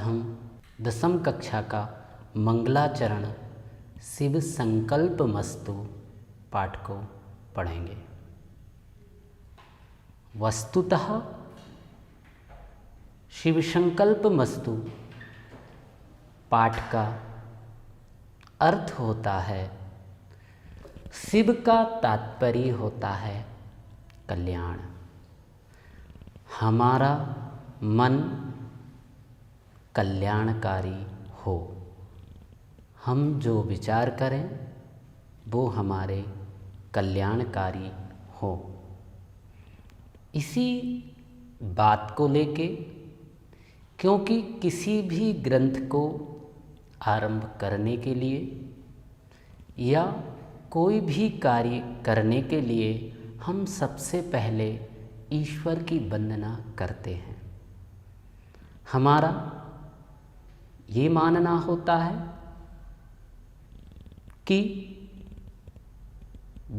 हम 10वीं कक्षा का मंगलाचरण शिव संकल्प मस्तु पाठ को पढ़ेंगे। वस्तुतः शिव संकल्प मस्तु पाठ का अर्थ होता है, शिव का तात्पर्य होता है कल्याण। हमारा मन कल्याणकारी हो, हम जो विचार करें वो हमारे कल्याणकारी हो। इसी बात को लेके, क्योंकि किसी भी ग्रंथ को आरंभ करने के लिए या कोई भी कार्य करने के लिए हम सबसे पहले ईश्वर की वंदना करते हैं। हमारा ये मानना होता है कि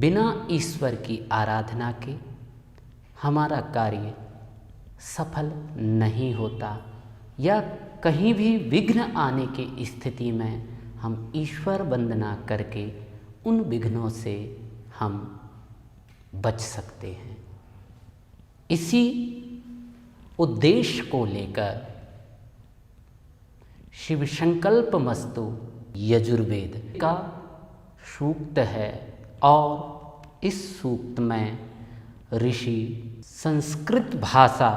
बिना ईश्वर की आराधना के हमारा कार्य सफल नहीं होता, या कहीं भी विघ्न आने की स्थिति में हम ईश्वर वंदना करके उन विघ्नों से हम बच सकते हैं। इसी उद्देश्य को लेकर शिव संकल्प मस्तु यजुर्वेद का सूक्त है, और इस सूक्त में ऋषि संस्कृत भाषा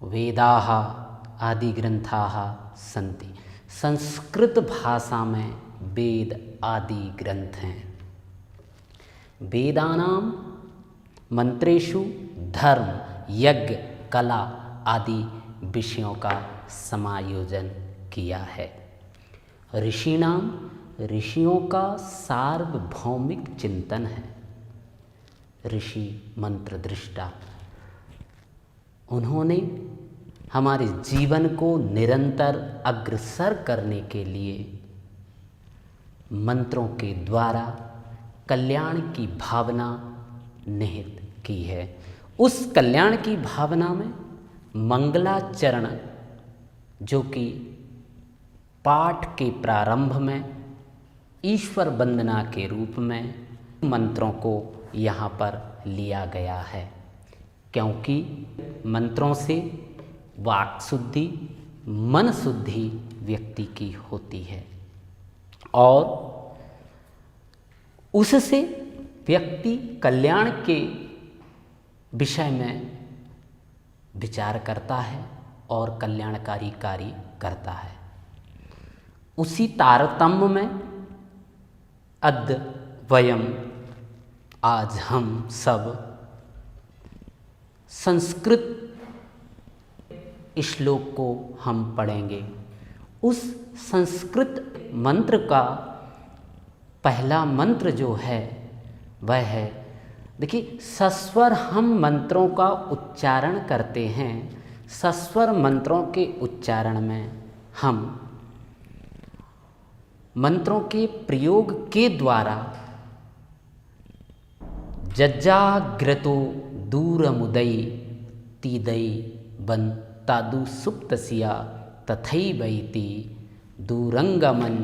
वेदाः आदि ग्रंथाः सन्ति। संस्कृत भाषा में वेद आदि ग्रंथ हैं। वेदानां मंत्रेषु धर्म, यज्ञ, कला आदि विषयों का समायोजन किया है। ऋषियों का सार्वभौमिक चिंतन है। ऋषि मंत्र दृष्टा, उन्होंने हमारे जीवन को निरंतर अग्रसर करने के लिए मंत्रों के द्वारा कल्याण की भावना निहित की है। उस कल्याण की भावना में मंगलाचरण, जो कि पाठ के प्रारंभ में ईश्वर वंदना के रूप में मंत्रों को यहाँ पर लिया गया है, क्योंकि मंत्रों से वाक शुद्धि, मन शुद्धि व्यक्ति की होती है, और उससे व्यक्ति कल्याण के विषय में विचार करता है और कल्याणकारी कार्य करता है। उसी तारतम्य में अद्य वयम, आज हम सब संस्कृत श्लोक को हम पढ़ेंगे। उस संस्कृत मंत्र का पहला मंत्र जो है वह है, देखिए, सस्वर हम मंत्रों का उच्चारण करते हैं। सस्वर मंत्रों के उच्चारण में हम मंत्रों के प्रयोग के द्वारा जज्जाग्रतो दूरमुदई तीदई बन तादु सुप्तसिया तथैवैति दूरंगमन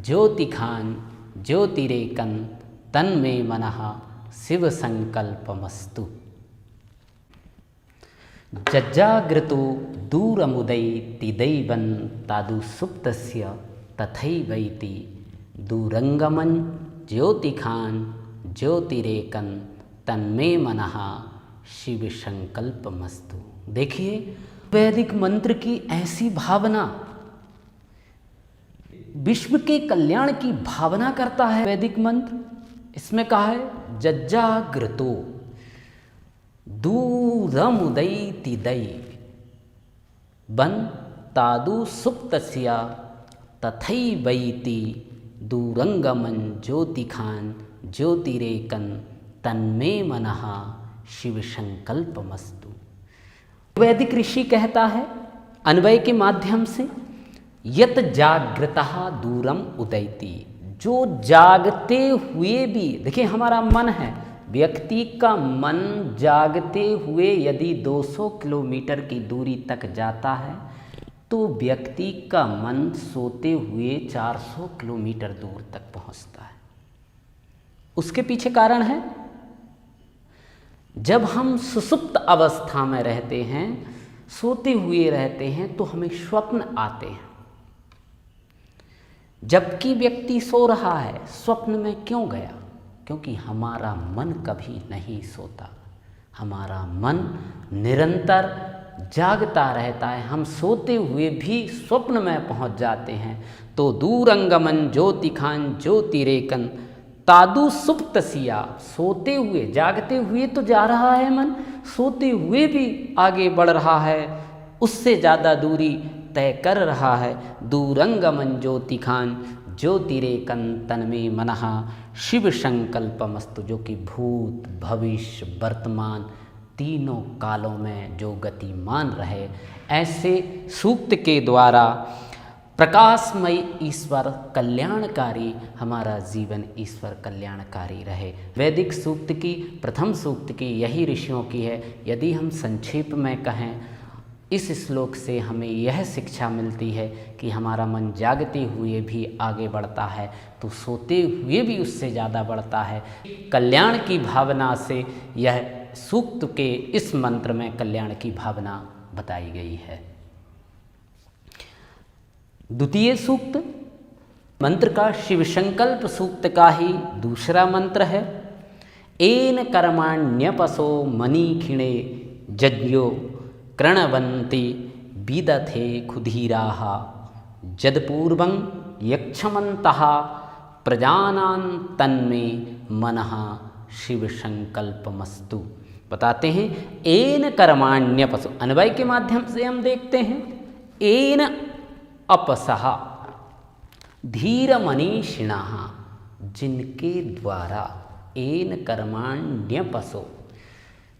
ज्योतिखान ज्योतिरेकन तन्मे मनः शिव संकल्पमस्तु। जज्जाग्रतो दूरमुदई तीदैवन तादु सुप्तस्य तथैवैति दूरंगमन ज्योतिखान ज्योतिरेकन तन्मे मनः शिव संकल्पमस्तु। देखिए, वैदिक मंत्र की ऐसी भावना, विश्व के कल्याण की भावना करता है वैदिक मंत्र। इसमें कहा है जज्जाग्रतो दूरमुदई तीदई बन तादु सुप्तस्या तथैवैति दूरंगमन ज्योतिखान ज्योतिरेकन तन्मे मनः शिव संकल्पमस्तु। वैदिक ऋषि कहता है अन्वय के माध्यम से, यत जागृतः दूरम उदयति, जो जागते हुए भी, देखिए हमारा मन है, व्यक्ति का मन जागते हुए यदि 200 किलोमीटर की दूरी तक जाता है तो व्यक्ति का मन सोते हुए 400 किलोमीटर दूर तक पहुंचता है। उसके पीछे कारण है, जब हम सुषुप्त अवस्था में रहते हैं, सोते हुए रहते हैं, तो हमें स्वप्न आते हैं। जबकि व्यक्ति सो रहा है, स्वप्न में क्यों गया? क्योंकि हमारा मन कभी नहीं सोता, हमारा मन निरंतर जागता रहता है। हम सोते हुए भी स्वप्न में पहुंच जाते हैं। तो दूरंगमन ज्योतिखान ज्योतिरेकन तादु सुप्तसिया, सोते हुए जागते हुए तो जा रहा है मन, सोते हुए भी आगे बढ़ रहा है, उससे ज़्यादा दूरी तय कर रहा है। दूरंगमन ज्योतिखान ज्योतिरेकन तन्मे मनः शिव संकल्पमस्तु, जो कि भूत भविष्य वर्तमान तीनों कालों में जो गतिमान रहे, ऐसे सूक्त के द्वारा प्रकाशमय ईश्वर कल्याणकारी, हमारा जीवन ईश्वर कल्याणकारी रहे। वैदिक सूक्त की प्रथम सूक्त की यही ऋषियों की है। यदि हम संक्षेप में कहें, इस श्लोक से हमें यह शिक्षा मिलती है कि हमारा मन जागते हुए भी आगे बढ़ता है, तो सोते हुए भी उससे ज़्यादा बढ़ता है। कल्याण की भावना से यह सूक्त के इस मंत्र में कल्याण की भावना बताई गई है। द्वितीय सूक्त मंत्र का शिव संकल्प सूक्त का ही दूसरा मंत्र है। एन कर्माण्यपसो मनीखिणे जज्ञो कृणवन्ति विदथे खुधीराः जदपूर्वं यक्षमन्तः प्रजानां तन्मे मनः शिव संकल्पमस्तु। बताते हैं एन कर्माण्यपसो, अन्वय के माध्यम से हम देखते हैं। एन अपसः धीर मनीषिणः, जिनके द्वारा, एन कर्माण्यपसो,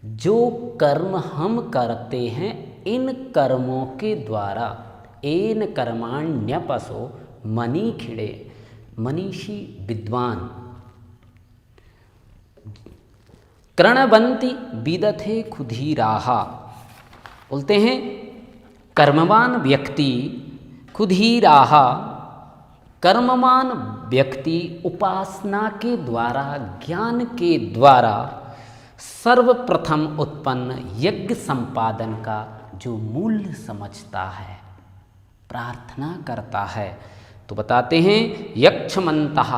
जो कर्म हम करते हैं, इन कर्मों के द्वारा, एन कर्माण्यपसो मनीखिणे, मनीषी विद्वान, कृणवन्ति विदथे खुधीराः, बोलते हैं कर्मवान व्यक्ति, खुधीराः, कर्मवान व्यक्ति उपासना के द्वारा, ज्ञान के द्वारा सर्वप्रथम उत्पन्न यज्ञ संपादन का जो मूल्य समझता है, प्रार्थना करता है। तो बताते हैं यक्षमन्तः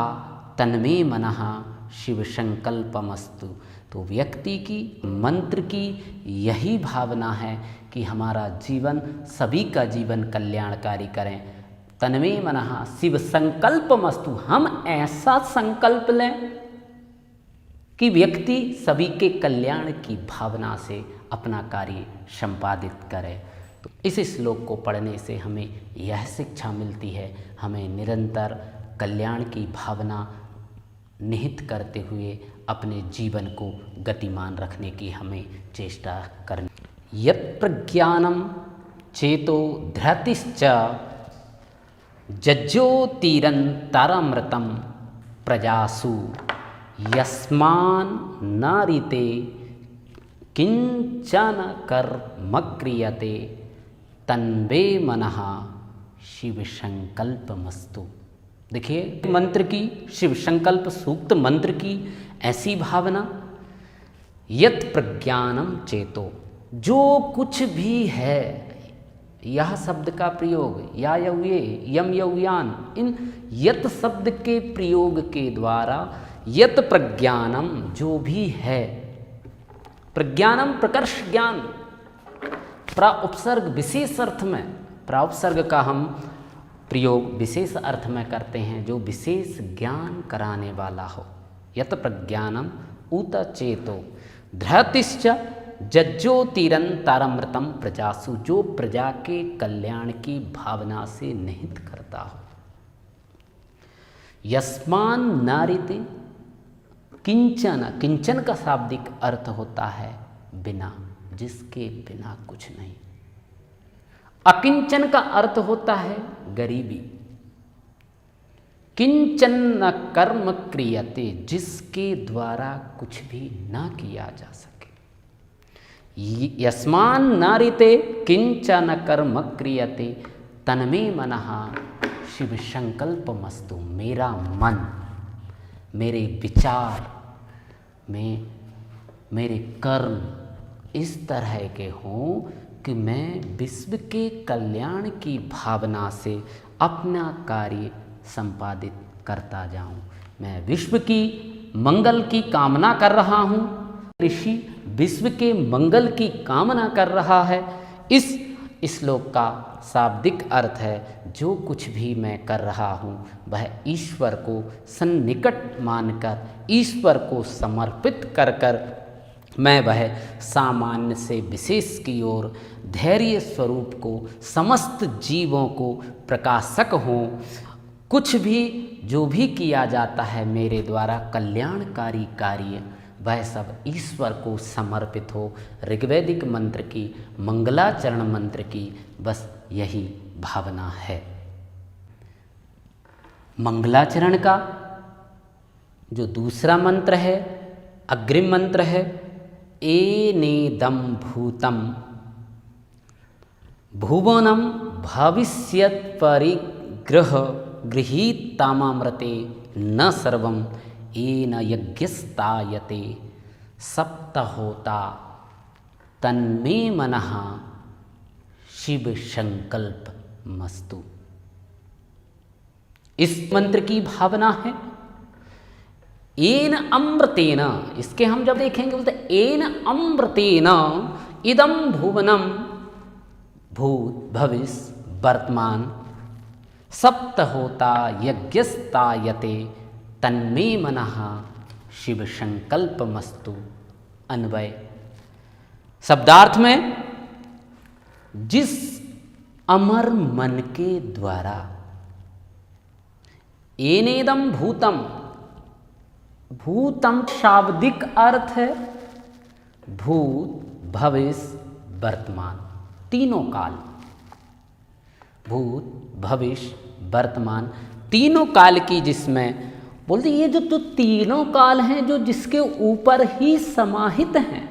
तन्मे मनः शिव संकल्पमस्तु। तो व्यक्ति की, मंत्र की यही भावना है कि हमारा जीवन, सभी का जीवन कल्याणकारी करें। तन्मे मनः शिव संकल्पमस्तु, हम ऐसा संकल्प लें कि व्यक्ति सभी के कल्याण की भावना से अपना कार्य संपादित करे। तो इस श्लोक को पढ़ने से हमें यह शिक्षा मिलती है, हमें निरंतर कल्याण की भावना निहित करते हुए अपने जीवन को गतिमान रखने की हमें चेष्टा करनी। यत् प्रज्ञानम चेतो धृतिश्च जज्योतिरन्तरमृतं प्रजासु यस्मान् न ऋते किंचन कर्म क्रियते तन्वे मनः शिव संकल्पमस्तु। देखिए मंत्र की, शिव संकल्प सूक्त मंत्र की ऐसी भावना, यत् प्रज्ञानम चेतो, जो कुछ भी है, यह शब्द का प्रयोग या यौये यम यौयान, इन यत शब्द के प्रयोग के द्वारा यत प्रज्ञानम, जो भी है, प्रज्ञानम प्रकर्ष ज्ञान, प्रा उपसर्ग विशेष अर्थ में, प्रा उपसर्ग का हम प्रयोग विशेष अर्थ में करते हैं, जो विशेष ज्ञान कराने वाला हो। यत प्रज्ञानम उत चेतो धृतिश्च जज्योतिरन्तरमृतं प्रजासु, जो प्रजा के कल्याण की भावना से निहित करता हो। यस्मान नारिते किंचन, किंचन का शाब्दिक अर्थ होता है बिना, जिसके बिना कुछ नहीं। अकिंचन का अर्थ होता है गरीबी। किंचन न कर्म क्रियते, जिसके द्वारा कुछ भी ना किया जा सके। यस्मान नारिते किंचन कर्म क्रियते तन्मे मनः शिव संकल्पमस्तु। मेरा मन, मेरे विचार में मेरे कर्म इस तरह के हों कि मैं विश्व के कल्याण की भावना से अपना कार्य संपादित करता जाऊं। मैं विश्व की मंगल की कामना कर रहा हूं। ऋषि विश्व के मंगल की कामना कर रहा है। इस श्लोक का शाब्दिक अर्थ है, जो कुछ भी मैं कर रहा हूँ वह ईश्वर को सन्निकट मानकर, ईश्वर को समर्पित कर कर मैं वह सामान्य से विशेष की ओर धैर्य स्वरूप को, समस्त जीवों को प्रकाशक हों। कुछ भी जो भी किया जाता है मेरे द्वारा कल्याणकारी कार्य, वह सब ईश्वर को समर्पित हो। ऋग्वैदिक मंत्र की, मंगलाचरण मंत्र की बस यही भावना है। मंगलाचरण का जो दूसरा मंत्र है, अग्रिम मंत्र है, एनेदं भूतं भुवनं भविष्यत् गृहीतामृते न सर्वं येन यज्ञस्तायते सप्तहोता तन्मे मनः शिव संकल्प मस्तु। इस मंत्र की भावना है एन अमृतेन। इसके हम जब देखेंगे बोलते एन अमृतेन इदं भुवनम, भूत भविष्य वर्तमान, सप्तहोता यज्ञस्तायते तन्मे मनः शिव संकल्पमस्तु। अन्वय शब्दार्थ में, जिस अमर मन के द्वारा एनेदम भूतम, भूतम शाब्दिक अर्थ है भूत भविष्य वर्तमान, तीनों काल, भूत भविष्य वर्तमान तीनों काल की, जिसमें बोलते ये जो तो तीनों काल हैं जो जिसके ऊपर ही समाहित हैं,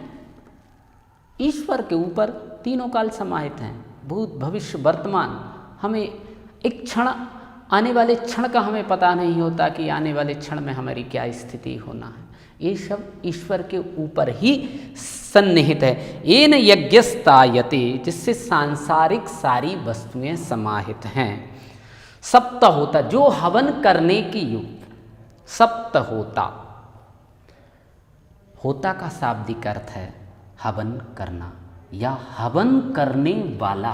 ईश्वर के ऊपर तीनों काल समाहित हैं, भूत भविष्य वर्तमान। हमें एक क्षण, आने वाले क्षण का हमें पता नहीं होता कि आने वाले क्षण में हमारी क्या स्थिति होना है। ये सब ईश्वर के ऊपर ही सन्निहित है। येन यज्ञस्तायते, जिससे सांसारिक सारी वस्तुएं समाहित हैं। सप्त होता, जो हवन करने की युक्त, सप्त होता, होता का शाब्दिक अर्थ है हवन करना या हवन करने वाला।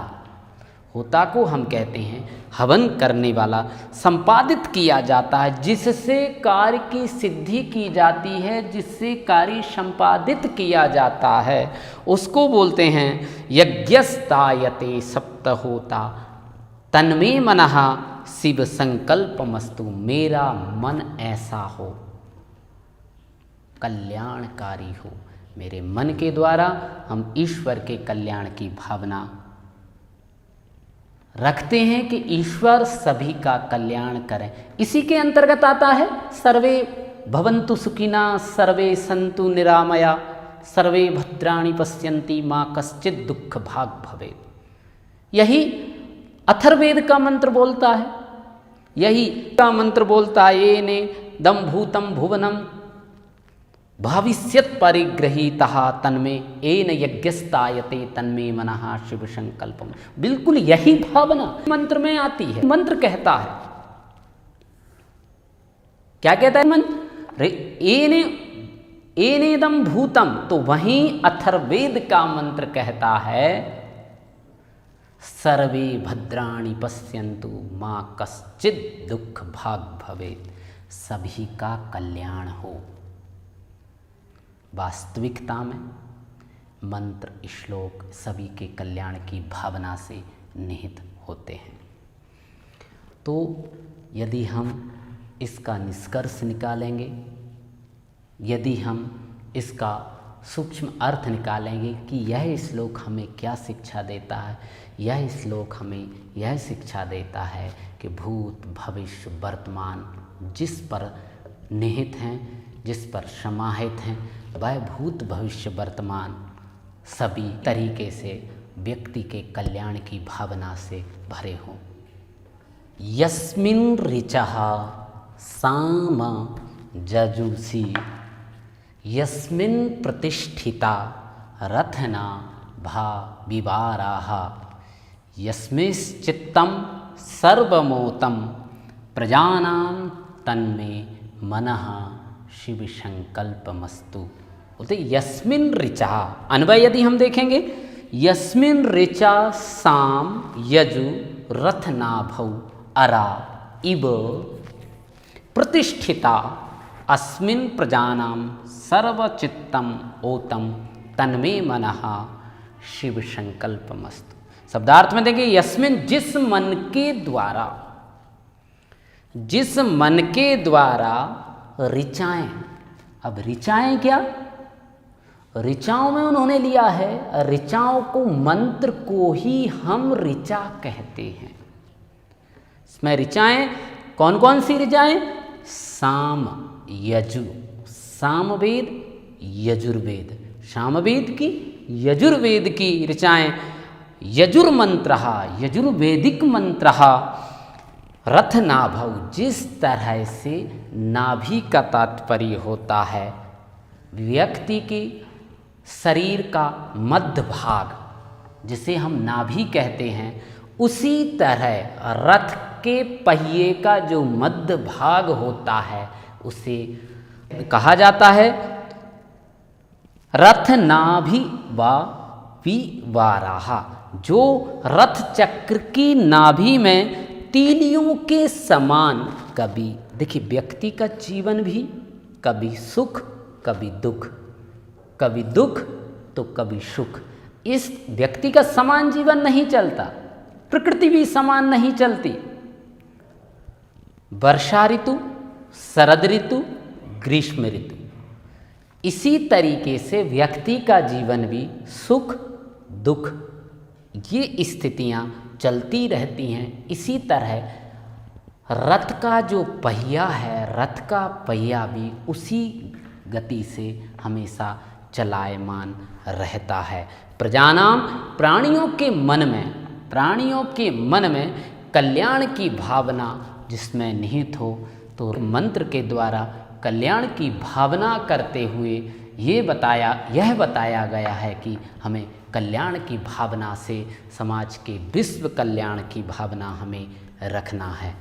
होता को हम कहते हैं हवन करने वाला, संपादित किया जाता है, जिससे कार्य की सिद्धि की जाती है, जिससे कार्य संपादित किया जाता है, उसको बोलते हैं यज्ञस्तायते सप्तहोता तन्मे मनः शिव संकल्पमस्तु। मेरा मन ऐसा हो, कल्याणकारी हो। मेरे मन के द्वारा हम ईश्वर के कल्याण की भावना रखते हैं कि ईश्वर सभी का कल्याण करें। इसी के अंतर्गत आता है सर्वे भवन्तु सुखिना सर्वे सन्तु निरामया सर्वे भद्राणि पश्यन्ति माँ कश्चित् दुख भाग भवेत्। यही अथर्ववेद का मंत्र बोलता है, यही का मंत्र बोलता है येने दम भूतम भुवनम भविष्यत् परिगृहीतः तन्मे येन यज्ञस्तायते तन्मे मनः शिव संकल्पम। बिल्कुल यही भावना मंत्र में आती है। मंत्र कहता है, क्या कहता है मंत्र? येने येनेदम भूतम, तो वहीं अथर्ववेद का मंत्र कहता है सर्वे भद्राणि पश्यन्तु माँ कश्चित् दुख भाग भवेत्। सभी का कल्याण हो। वास्तविकता में मंत्र श्लोक सभी के कल्याण की भावना से निहित होते हैं। तो यदि हम इसका निष्कर्ष निकालेंगे, यदि हम इसका सूक्ष्म अर्थ निकालेंगे कि यह श्लोक हमें क्या शिक्षा देता है, यह श्लोक हमें यह शिक्षा देता है कि भूत भविष्य वर्तमान जिस पर निहित हैं, जिस पर समाहित हैं, वह भूत भविष्य वर्तमान सभी तरीके से व्यक्ति के कल्याण की भावना से भरे हों। यस्मिन् ऋचः साम जजुषि यस्मिन् प्रतिष्ठिता रथना भा विवाराः यस्मिंश्चित्तं सर्वमोतं प्रजानां तन्मे मनः शिव संकल्पमस्तु। बोलते यस्मिन् ऋचा, अन्वय यदि हम देखेंगे, यस्मिन् ऋचा साम यजु रथनाभौ अरा इव प्रतिष्ठिता अस्मिन् प्रजानां सर्वचित्तम ओतम तन्मे मनः शिव संकल्पमस्तु। शब्दार्थ में देखें, यस्मिन जिस मन के द्वारा ऋचाएं, अब ऋचाएं क्या, ऋचाओं में उन्होंने लिया है, ऋचाओं को, मंत्र को ही हम ऋचा कहते हैं। इसमें ऋचाएं कौन कौन सी ऋचाएं, साम यजु, सामवेद यजुर्वेद, सामवेद की यजुर्वेद की ऋचाएं, यजुर्मंत्रः यजुर्वेदिक मंत्रः, रथ नाभौ, जिस तरह से नाभि का तात्पर्य होता है व्यक्ति के शरीर का मध्य भाग, जिसे हम नाभि कहते हैं, उसी तरह रथ के पहिए का जो मध्य भाग होता है उसे कहा जाता है रथ नाभि व विवाराः। जो रथ चक्र की नाभि में तीलियों के समान, कभी देखिए व्यक्ति का जीवन भी कभी सुख कभी दुख, कभी दुख तो कभी सुख, इस व्यक्ति का समान जीवन नहीं चलता, प्रकृति भी समान नहीं चलती। वर्षा ऋतु, शरद ऋतु, ग्रीष्म ऋतु, इसी तरीके से व्यक्ति का जीवन भी सुख दुख, ये स्थितियाँ चलती रहती हैं। इसी तरह रथ का जो पहिया है, रथ का पहिया भी उसी गति से हमेशा चलायमान रहता है। प्रजानाम, प्राणियों के मन में कल्याण की भावना जिसमें निहित हो, तो मंत्र के द्वारा कल्याण की भावना करते हुए यह बताया गया है कि हमें कल्याण की भावना से समाज के विश्व कल्याण की भावना हमें रखना है।